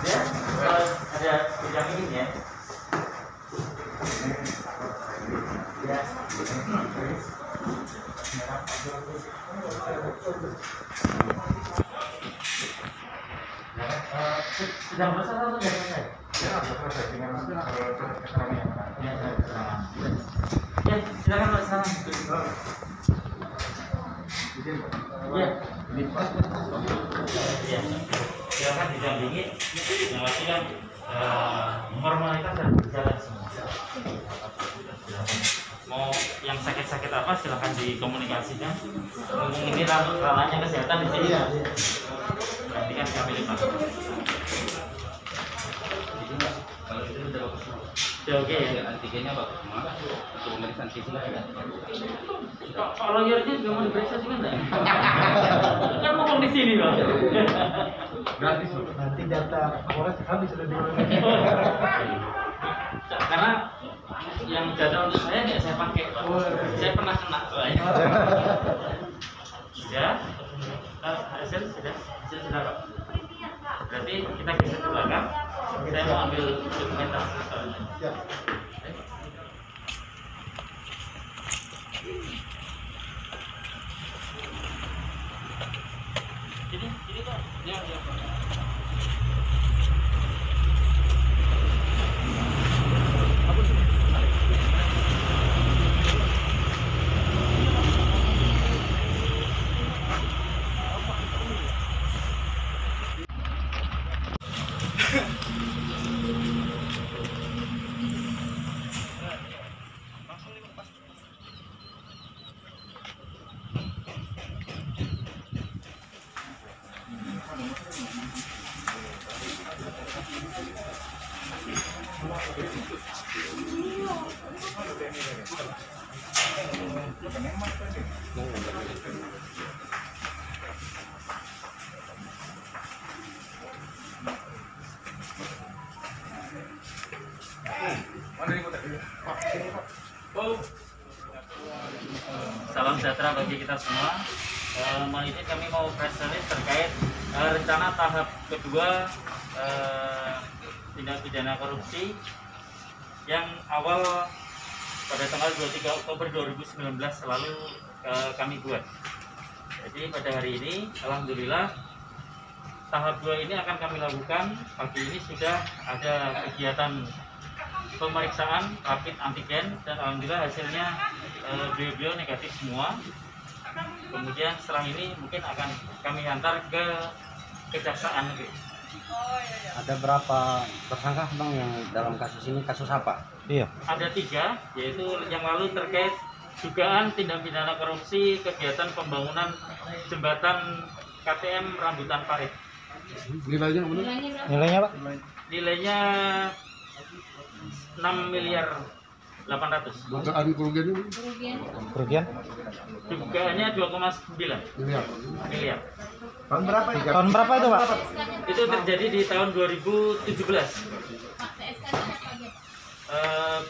Ya, ada bidang ini ya. Ya. Sedang masalah atau tidak selesai? Ya, selesai. Tinggal nanti keterangan yang mana? Ya, keterangan. Ya, silakan Pak, salam. Ya. Ya. Silakan didampingi. Yang pasti kan formalitas dan berjalan semua. Mau yang sakit-sakit apa silakan dikomunikasikan. Ngomong ini ranahnya kesehatan di sini. Berarti kan kami lipat. Kalau itu udah bagus semua. Ya, oke ya. Antigennya bagus semua. Untuk pemeriksaan fisik ada. Pak lawyernya juga mau diperiksa juga enggak? Kan ngomong di sini Pak. Gratis. Nanti data Polres kami sudah di. Karena yang data untuk saya nggak saya pakai Pak. Saya pernah kena soalnya. Sudah? Hasil sudah? Hasil sudah Pak? Berarti kita geser ke belakang. Saya mau ambil dokumentasi soalnya. Ya. Ini Pak. Ya, ya Pak. Salam sejahtera bagi kita semua. Malam ini kami mau press release terkait rencana tahap kedua tindak pidana korupsi yang awal pada tanggal 23 Oktober 2019 lalu kami buat. Jadi pada hari ini alhamdulillah tahap 2 ini akan kami lakukan. Pagi ini sudah ada kegiatan pemeriksaan rapid antigen dan alhamdulillah hasilnya beliau negatif semua. Kemudian setelah ini mungkin akan kami antar ke Kejaksaan Negeri. Ada berapa tersangka bang yang dalam kasus ini, kasus apa? Iya. Ada 3, yaitu yang lalu terkait dugaan tindak pidana korupsi kegiatan pembangunan jembatan KTM Rambutan Parit. Nilainya mana? Nilainya pak? Nilainya 6 miliar 800. Dugaan kerugiannya? Kerugian? Dugaannya 2,9 miliar. Tahun berapa? Tahun berapa itu pak? Itu terjadi di tahun 2017.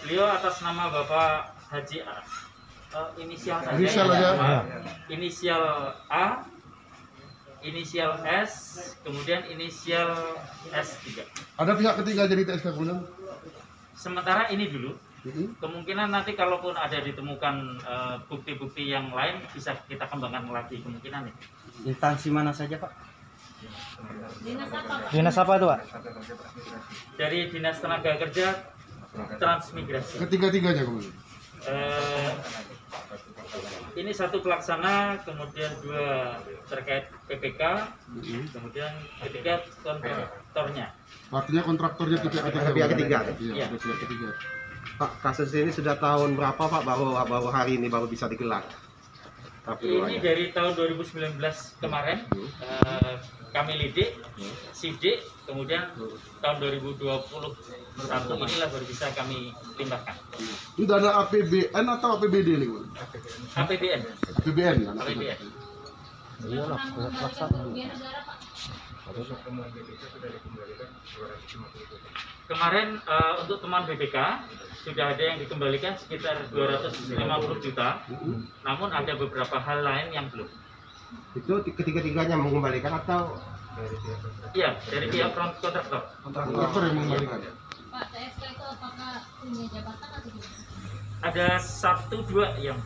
Beliau atas nama Bapak Haji A. Inisial saja. Inisial aja. Inisial A, inisial S, kemudian inisial S3. Ada pihak ketiga jadi TSK kemudian? Sementara ini dulu. Kemungkinan nanti kalaupun ada ditemukan bukti-bukti yang lain bisa kita kembangkan lagi kemungkinan ya. Instansi mana saja pak? Dinas apa pak? Dinas apa itu pak? Dari Dinas Tenaga Kerja Transmigrasi. Ketiga-tiganya kemudian? Ini satu pelaksana, kemudian 2 terkait PPK, kemudian ketiga kontraktornya. Artinya kontraktornya pihak ketiga? Pihak ketiga. Iya, ada pihak ketiga. Pak, kasus ini sudah tahun berapa pak baru hari ini baru bisa digelar? Ini dari tahun 2019 kemarin kami lidik, sidik, kemudian tahun 2021 inilah baru bisa kami limpahkan. Ini dana APBN atau APBD nih? APBN. APBN ya? APBN. Iyalah, Kerugian negara pak. Kemarin untuk teman BPK sudah ada yang dikembalikan sekitar 250 juta, namun ada beberapa hal lain yang belum. Itu ketiga-tiganya mengembalikan atau Iya, dari pihak kontraktor. Kontraktor yang mengembalikan. Pak, TSK itu apakah punya jabatan atau gimana? Ada 1-2 yang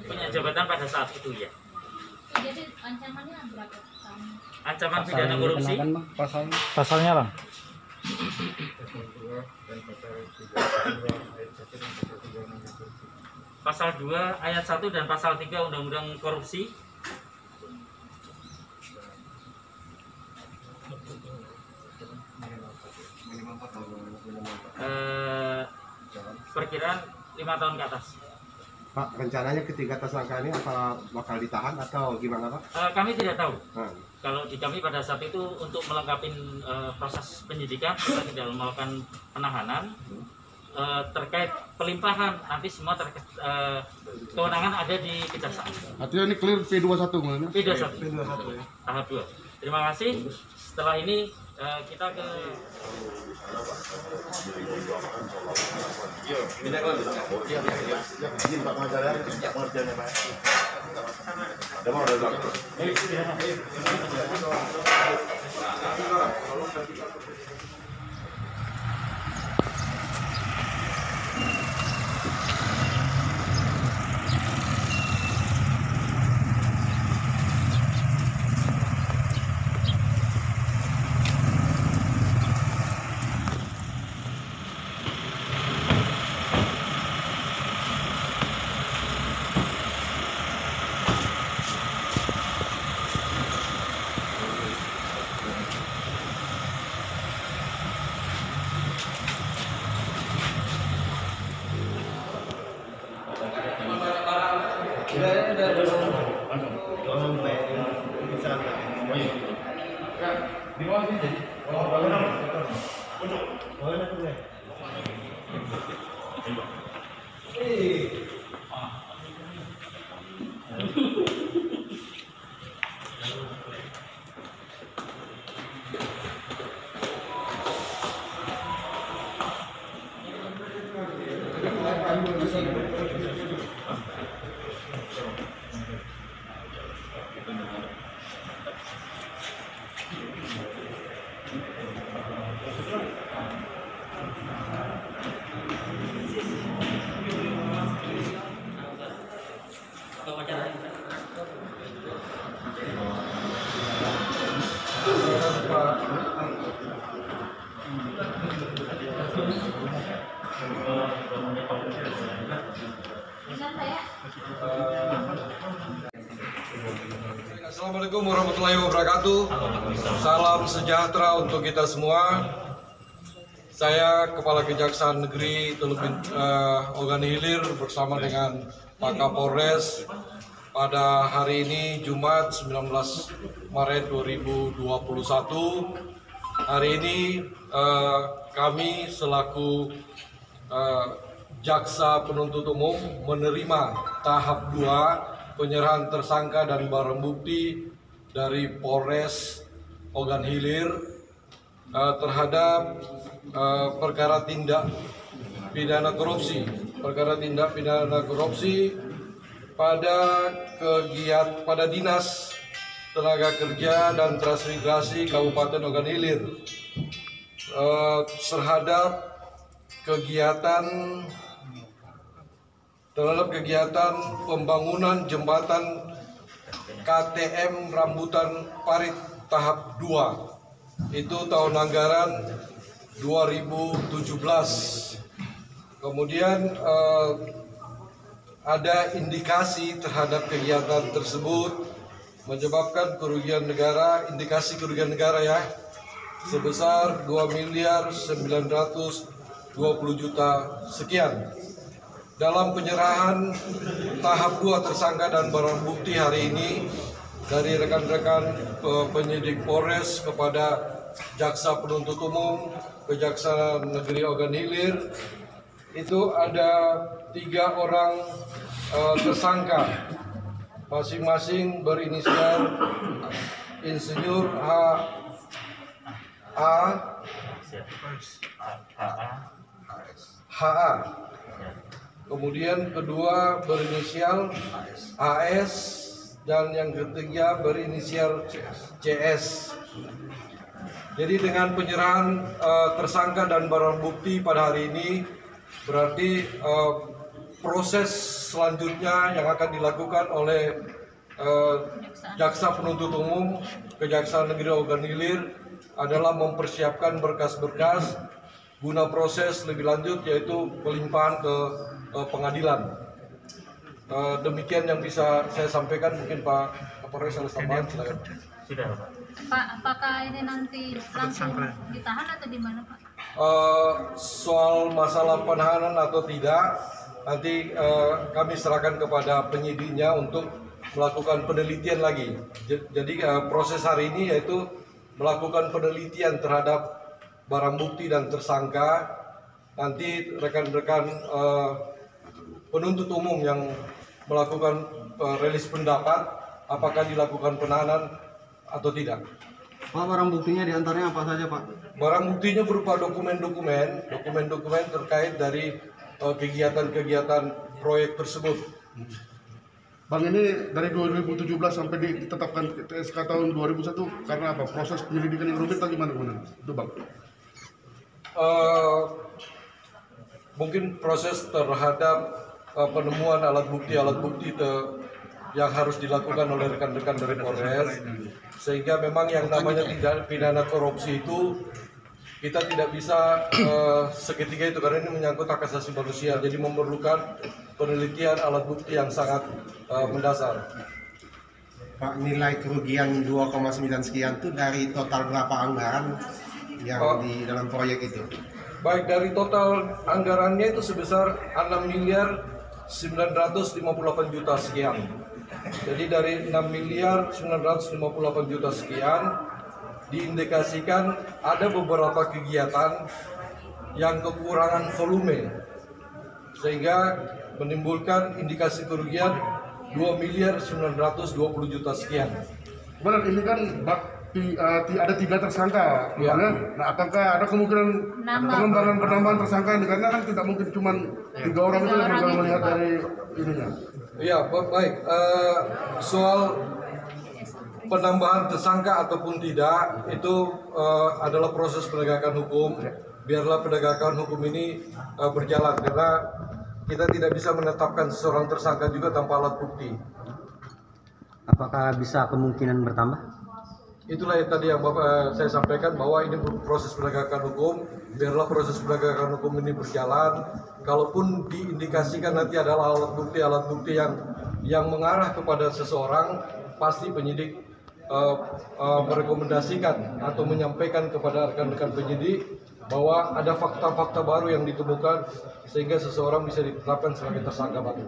punya jabatan pada saat itu ya. Jadi ancamannya berapa tahun? Ancaman pidana korupsi Pasalnya bang. pasal 2 ayat 1 dan pasal 3 Undang-Undang Korupsi. Perkiraan 5 tahun ke atas. Pak, rencananya ketiga tersangka ini apa bakal ditahan atau gimana Pak? Kami tidak tahu. Nah, Kalau di kami pada saat itu untuk melengkapi proses penyidikan, kita tidak melakukan penahanan. Terkait pelimpahan nanti semua kewenangan ada di kejaksaan. Artinya ini clear P21 mana? P21 tahap 2. Terima kasih. Setelah ini kita ke Assalamualaikum warahmatullahi wabarakatuh. Salam sejahtera untuk kita semua. Saya Kepala Kejaksaan Negeri Teluk Ogan Hilir bersama dengan Pak Kapolres pada hari ini Jumat 19 Maret 2021. Hari ini kami selaku Jaksa Penuntut Umum menerima tahap 2 penyerahan tersangka dan barang bukti dari Polres Ogan Hilir terhadap perkara tindak pidana korupsi. Perkara tindak pidana korupsi pada Dinas Tenaga Kerja dan Transmigrasi Kabupaten Ogan Hilir terhadap kegiatan pembangunan jembatan KTM Rambutan Parit tahap 2 itu tahun anggaran 2017. Kemudian ada indikasi terhadap kegiatan tersebut menyebabkan kerugian negara, indikasi kerugian negara ya, sebesar 2.920.000.000 sekian. Dalam penyerahan tahap 2 tersangka dan barang bukti hari ini dari rekan-rekan penyidik Polres kepada Jaksa Penuntut Umum Kejaksaan Negeri Ogan Hilir itu ada 3 orang tersangka masing-masing berinisial Insinyur HA. Kemudian kedua berinisial AS dan yang ketiga berinisial CS. Jadi dengan penyerahan tersangka dan barang bukti pada hari ini berarti proses selanjutnya yang akan dilakukan oleh Jaksa Penuntut Umum Kejaksaan Negeri Ogan Hilir adalah mempersiapkan berkas-berkas guna proses lebih lanjut, yaitu pelimpahan ke pengadilan. Demikian yang bisa saya sampaikan. Mungkin Pak Kapolres harus tambahan, silakan. Sudah, Pak. Pak, apakah ini nanti langsung ditahan atau di mana, Pak? Soal masalah penahanan atau tidak, nanti kami serahkan kepada penyidiknya untuk melakukan penelitian lagi. Jadi proses hari ini yaitu melakukan penelitian terhadap barang bukti dan tersangka. Nanti rekan-rekan penuntut umum yang melakukan rilis pendapat apakah dilakukan penahanan atau tidak. Pak, barang buktinya diantaranya apa saja, Pak? Barang buktinya berupa dokumen-dokumen terkait dari kegiatan-kegiatan proyek tersebut. Bang, ini dari 2017 sampai ditetapkan TSK tahun 2001 karena apa? Proses penyelidikan yang rumit atau gimana? Itu Bang. Mungkin proses terhadap penemuan alat bukti yang harus dilakukan oleh rekan-rekan dari Polres, sehingga memang yang namanya tindak pidana korupsi itu kita tidak bisa seketika itu, karena ini menyangkut hak asasi manusia, jadi memerlukan penelitian alat bukti yang sangat mendasar. Pak, nilai kerugian 2,9 sekian itu dari total berapa anggaran yang di dalam proyek itu? Baik, dari total anggarannya itu sebesar 6.958 juta sekian. Jadi dari 6.958 juta sekian diindikasikan ada beberapa kegiatan yang kekurangan volume, sehingga menimbulkan indikasi kerugian 2.920 juta sekian. Benar, ini kan ada 3 tersangka, Ya. Nah, apakah ada kemungkinan penambahan tersangka ini? Karena kan tidak mungkin cuma 3 orang itu yang bisa melihat dari ininya. Ya, baik. Soal penambahan tersangka ataupun tidak itu adalah proses penegakan hukum. Biarlah penegakan hukum ini berjalan, karena kita tidak bisa menetapkan seseorang tersangka juga tanpa alat bukti. Apakah bisa kemungkinan bertambah? Itulah yang tadi yang saya sampaikan, bahwa ini proses penegakan hukum. Biarlah proses penegakan hukum ini berjalan. Kalaupun diindikasikan nanti adalah alat bukti yang mengarah kepada seseorang, pasti penyidik merekomendasikan atau menyampaikan kepada rekan-rekan penyidik bahwa ada fakta-fakta baru yang ditemukan sehingga seseorang bisa ditetapkan sebagai tersangka baru.